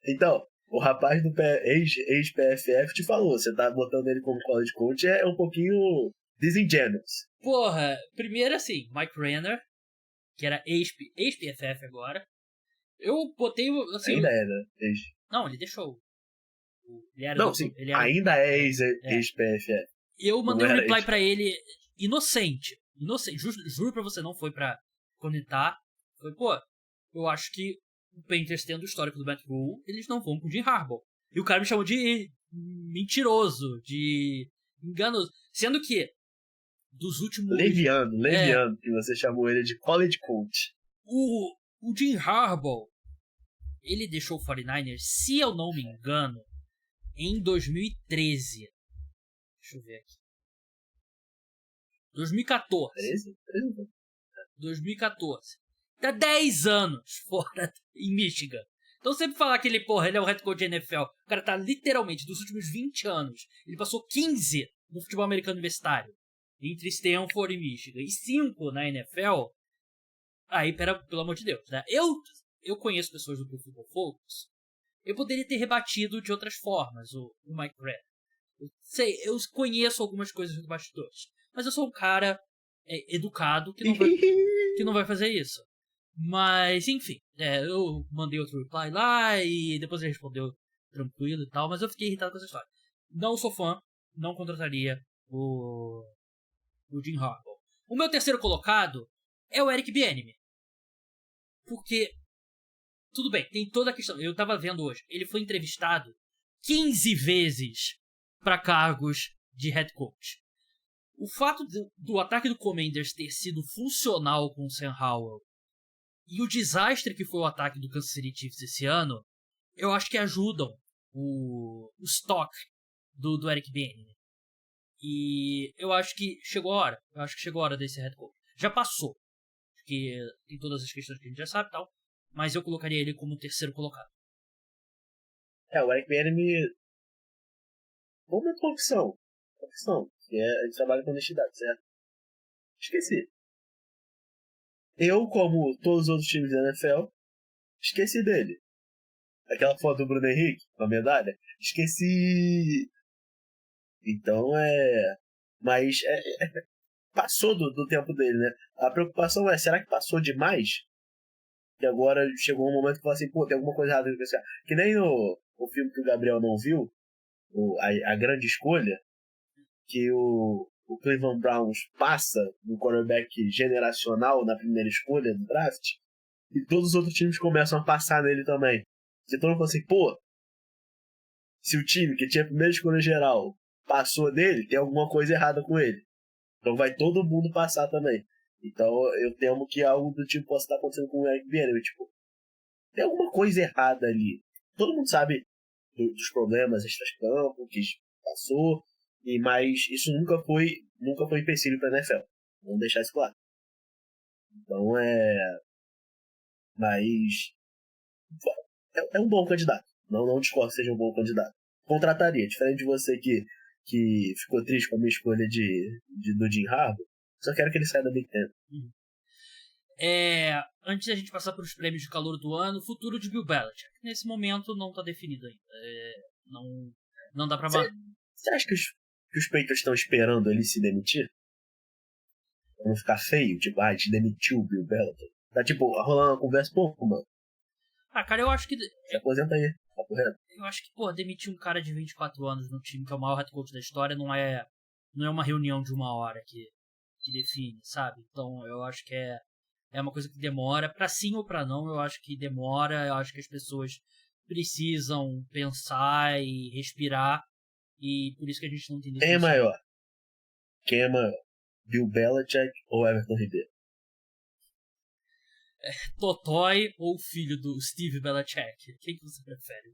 Então, o rapaz do ex-PFF te falou, você tá botando ele como college coach, é um pouquinho disingenuous. Porra, primeiro assim, Mike Renner, que era ex-PFF agora, eu botei assim... Ainda é, né? Não, ele deixou. Ele era não, sim, ele era... ainda é ex-PFF. Eu mandei um reply pra ele inocente, juro pra você, não foi pra conectar. Foi, pô, eu acho que o Panthers tendo o histórico do Matt Rule, eles não vão com o Jim Harbaugh. E o cara me chamou de mentiroso, de enganoso. Sendo que, dos últimos... Leviano, que você chamou ele de college coach. O Jim Harbaugh, ele deixou o 49ers, se eu não me engano, em 2013. Deixa eu ver aqui. 2014. 2014. Tá 10 anos fora em Michigan. Então sempre falar que ele é o head coach de NFL. O cara tá literalmente, dos últimos 20 anos, ele passou 15 no futebol americano universitário. Entre Stanford e Michigan. E 5 na NFL. Aí, pelo amor de Deus, né? Eu conheço pessoas do Pro Football Focus. Eu poderia ter rebatido de outras formas o Mike Red. Eu conheço algumas coisas dos bastidores. Mas eu sou um cara educado que não vai fazer isso. Mas, enfim, eu mandei outro reply lá e depois ele respondeu tranquilo e tal, mas eu fiquei irritado com essa história. Não sou fã, não contrataria o Jim Harbaugh. O meu terceiro colocado é o Eric Bieniemy. Porque, tudo bem, tem toda a questão. Eu tava vendo hoje, ele foi entrevistado 15 vezes para cargos de head coach. O fato do ataque do Commanders ter sido funcional com o Sam Howell e o desastre que foi o ataque do Kansas City Chiefs esse ano, eu acho que ajudam o estoque do Eric Bieniemy. E eu acho que chegou a hora. Eu acho que chegou a hora desse head coach. Já passou. Porque tem todas as questões que a gente já sabe e tal. Mas eu colocaria ele como terceiro colocado. O Eric Bieniemy... Vamos ver a opção. Que a gente trabalha com honestidade, certo? Esqueci. Eu, como todos os outros times da NFL, esqueci dele. Aquela foto do Bruno Henrique com a medalha, esqueci. Então mas passou do tempo dele, né? A preocupação será que passou demais? Que agora chegou um momento que fala assim, pô, tem alguma coisa errada com esse cara. Que nem o o filme que o Gabriel não viu, a Grande Escolha, que o Cleveland Browns passa no quarterback generacional na primeira escolha do draft, e todos os outros times começam a passar nele também. Então todo mundo fala assim, pô, se o time que tinha a primeira escolha geral passou nele, tem alguma coisa errada com ele. Então vai todo mundo passar também. Então eu temo que algo do tipo possa estar acontecendo com o Eric Bieniemy. Tipo, tem alguma coisa errada ali. Todo mundo sabe dos problemas extra-campo que passou, mas isso nunca foi empecilho para a NFL. Vamos deixar isso claro. Então mas é um bom candidato. Não discordo que seja um bom candidato. Contrataria, diferente de você que ficou triste com a minha escolha do Jim Harbaugh, só quero que ele saia da Big Ten. Antes da gente passar para os prêmios de calor do ano, o futuro de Bill Belichick. Nesse momento não está definido ainda. Não dá para... Você acha que os Patriots estão esperando ele se demitir? Pra não ficar feio? Tipo, a gente demitiu o Bill Belichick. Tá tipo, rolando uma conversa, pô, mano. Cara, eu acho que... Se aposenta aí, tá correto? Eu acho que, demitir um cara de 24 anos no time, que é o maior head coach da história, não é uma reunião de uma hora que define, sabe? Então, eu acho que é uma coisa que demora. Pra sim ou pra não, eu acho que demora. Eu acho que as pessoas precisam pensar e respirar. E por isso que a gente não tem Quem é maior? Bill Belichick ou Everton Ribeiro? Totoi ou filho do Steve Belichick? Quem que você prefere?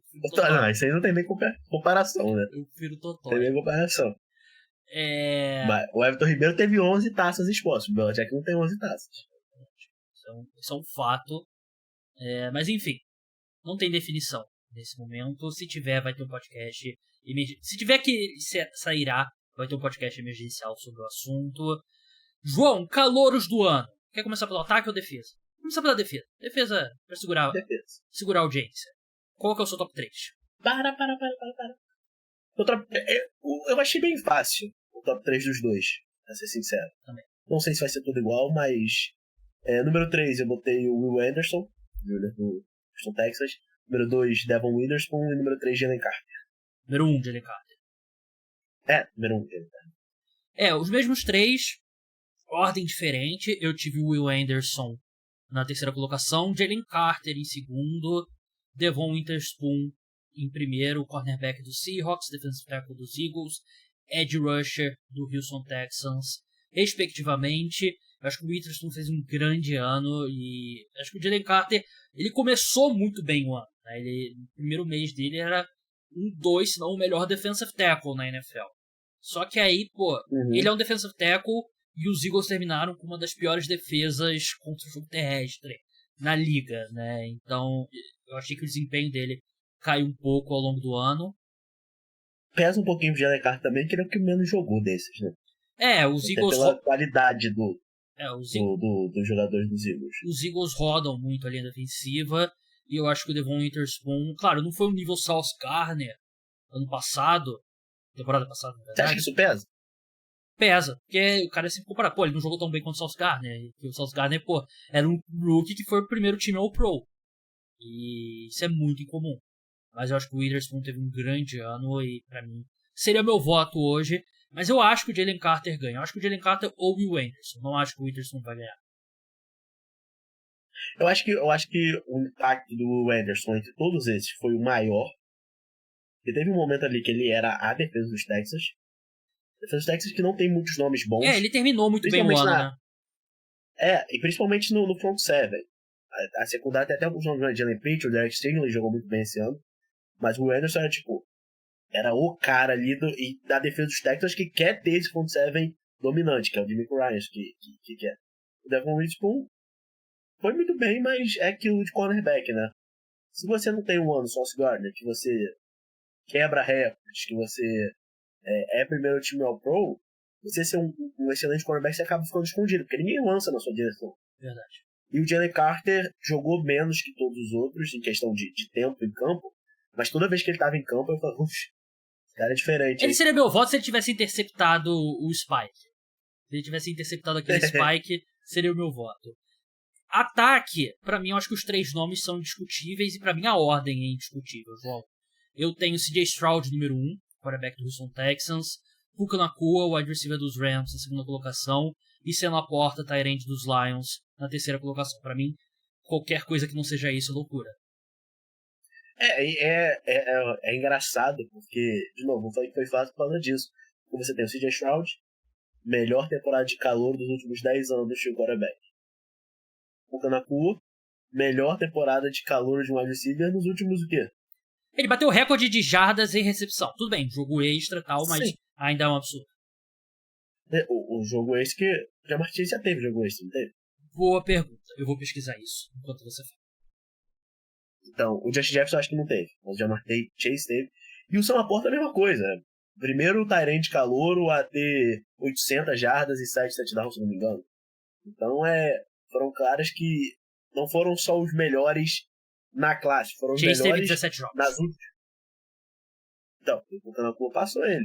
Não, isso aí não tem nem comparação, né? Eu prefiro o Totoi. Tem nem comparação. Mas o Everton Ribeiro teve 11 taças expostas. O Belichick não tem 11 taças. Isso é um fato. Mas enfim, não tem definição nesse momento. Se tiver, vai ter um podcast. Se tiver que sairá, vai ter um podcast emergencial sobre o assunto. João, calouros do ano. Quer começar pelo ataque ou defesa? Começar pela defesa. Defesa pra segurar a audiência. Qual que é o seu top 3? Para. Eu achei bem fácil o top 3 dos dois, pra ser sincero. Também. Não sei se vai ser tudo igual, mas... número 3 eu botei o Will Anderson, do Houston, Texas. Número 2, Devon Witherspoon. E número 3, Jalen Carter. Número 1, Jalen Carter. Número 1, Jalen Carter. Os mesmos três, ordem diferente. Eu tive o Will Anderson na terceira colocação, Jalen Carter em segundo, Devon Witherspoon em primeiro, cornerback do Seahawks, defensive tackle dos Eagles, edge rusher do Houston Texans, respectivamente. Eu acho que o Witherspoon fez um grande ano e acho que o Jalen Carter, ele começou muito bem o ano. Né? No primeiro mês dele era 2, se não o melhor defensive tackle na NFL. Só que aí, ele é um defensive tackle e os Eagles terminaram com uma das piores defesas contra o jogo terrestre na liga, né? Então, eu achei que o desempenho dele caiu um pouco ao longo do ano. Pesa um pouquinho pro Jalen Carter também, que ele é o que menos jogou desses, né? Os Eagles... Pela qualidade dos jogadores dos Eagles. Os Eagles rodam muito a linha defensiva e eu acho que o Devon Witherspoon... Claro, não foi um nível Sauce Gardner ano passado, temporada passada, na verdade. Você acha que isso pesa? Pesa, porque o cara sempre compara, ele não jogou tão bem quanto o Sauce Gardner, e o Sauce Gardner, era um rookie que foi o primeiro time ao Pro, e isso é muito incomum, mas eu acho que o Witherspoon teve um grande ano, e pra mim, seria meu voto hoje, mas eu acho que o Jalen Carter ganha, eu acho que o Jalen Carter ou o Will Anderson, não acho que o Witherspoon vai ganhar. Eu acho que o impacto do Will Anderson entre todos esses foi o maior, porque teve um momento ali que ele era a defesa dos Texas, defesa dos Texas que não tem muitos nomes bons. Ele terminou muito bem o ano, né? E principalmente no front seven. A secundária tem até alguns nomes, Jalen Patriot, o Derek Stingley jogou muito bem esse ano. Mas o Anderson era o cara ali da defesa dos Texans que quer ter esse front seven dominante, que é o Jimmy Ryan que quer. O Devon Witherspoon foi muito bem, mas é aquilo de cornerback, né? Se você não tem um ano Sauce Gardner, que você quebra recordes, que você é primeiro time ao Pro, você ser um excelente cornerback, você acaba ficando escondido, porque ninguém lança na sua direção. Verdade. E o Jalen Carter jogou menos que todos os outros, em questão de tempo em campo, mas toda vez que ele estava em campo, eu falava, esse cara é diferente. Ele seria meu voto se ele tivesse interceptado o Spike. Se ele tivesse interceptado aquele Spike, seria o meu voto. Ataque, pra mim, eu acho que os 3 nomes são indiscutíveis e pra mim a ordem é indiscutível, João. Eu tenho CJ Stroud, número 1, quarterback do Houston Texans. Puka Nacua, o wide receiver dos Rams, na segunda colocação. E Sam Laporta, tight end dos Lions, na terceira colocação. Para mim, qualquer coisa que não seja isso é loucura. É engraçado, porque, de novo, foi fácil por causa disso. Porque você tem o CJ Stroud, melhor temporada de calor dos últimos 10 anos do quarterback. Puka Nacua, melhor temporada de calor de um wide receiver nos últimos o quê? Ele bateu o recorde de jardas em recepção. Tudo bem, jogo extra e tal, mas Sim. ainda é um absurdo. O jogo extra que Ja'Marr Chase já teve jogo extra, não teve? Boa pergunta. Eu vou pesquisar isso enquanto você fala. Então, o Justin Jefferson acho que não teve, mas o Ja'Marr Chase teve. E o Sam Laporta é a mesma coisa. Primeiro tight end calouro a ter 800 jardas e 7 touchdowns, se não me engano. Então, foram caras que não foram só os melhores na classe, foram os Chase melhores teve 17 jogos. nas últimas. Então, o Canacu passou ele.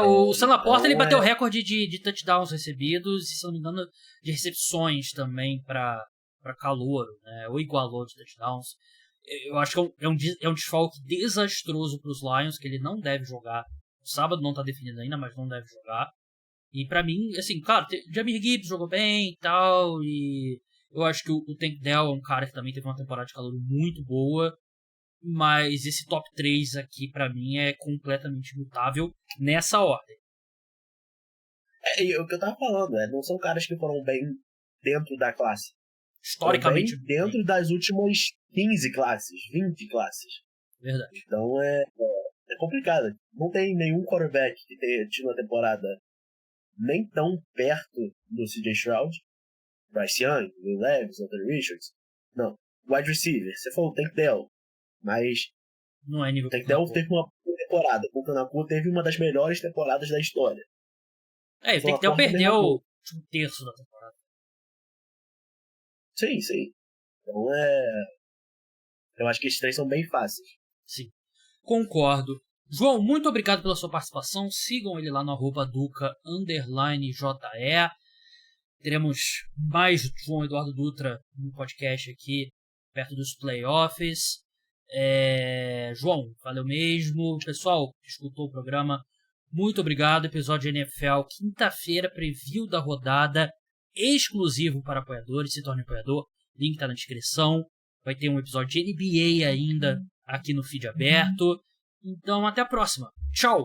O Sam Laporta, ele bateu o então, recorde de touchdowns recebidos e, se não me engano, de recepções também para calouro, né? Ou igualou de touchdowns. Eu acho que é um desfalque desastroso para os Lions, que ele não deve jogar. O sábado não tá definido ainda, mas não deve jogar. E pra mim, assim, claro, Jahmyr Gibbs jogou bem e tal, e eu acho que o Tank Dell é um cara que também teve uma temporada de calor muito boa, mas esse top 3 aqui pra mim é completamente imutável nessa ordem. O que eu tava falando, não são caras que foram bem dentro da classe. Historicamente. Bem dentro das últimas 15 classes, 20 classes. Verdade. Então é complicado. Não tem nenhum quarterback que tenha tido uma temporada nem tão perto do CJ Stroud, Bryce Young, Will Levis, Anthony Richards. Não. Wide receiver, você falou Tank Dell, mas não é nível. Tank Dell teve uma boa temporada. O Canacu teve uma das melhores temporadas da história. O Tank Dell perdeu um terço da temporada. Sim. Então eu acho que esses três são bem fáceis. Sim, concordo. João, muito obrigado pela sua participação. Sigam ele lá no @duca_JE. Teremos mais João Eduardo Dutra no podcast aqui, perto dos playoffs. João, valeu mesmo. Pessoal que escutou o programa, muito obrigado. Episódio de NFL, quinta-feira, preview da rodada, exclusivo para apoiadores. Se torne apoiador, link está na descrição. Vai ter um episódio de NBA ainda aqui no feed aberto. Então, até a próxima. Tchau!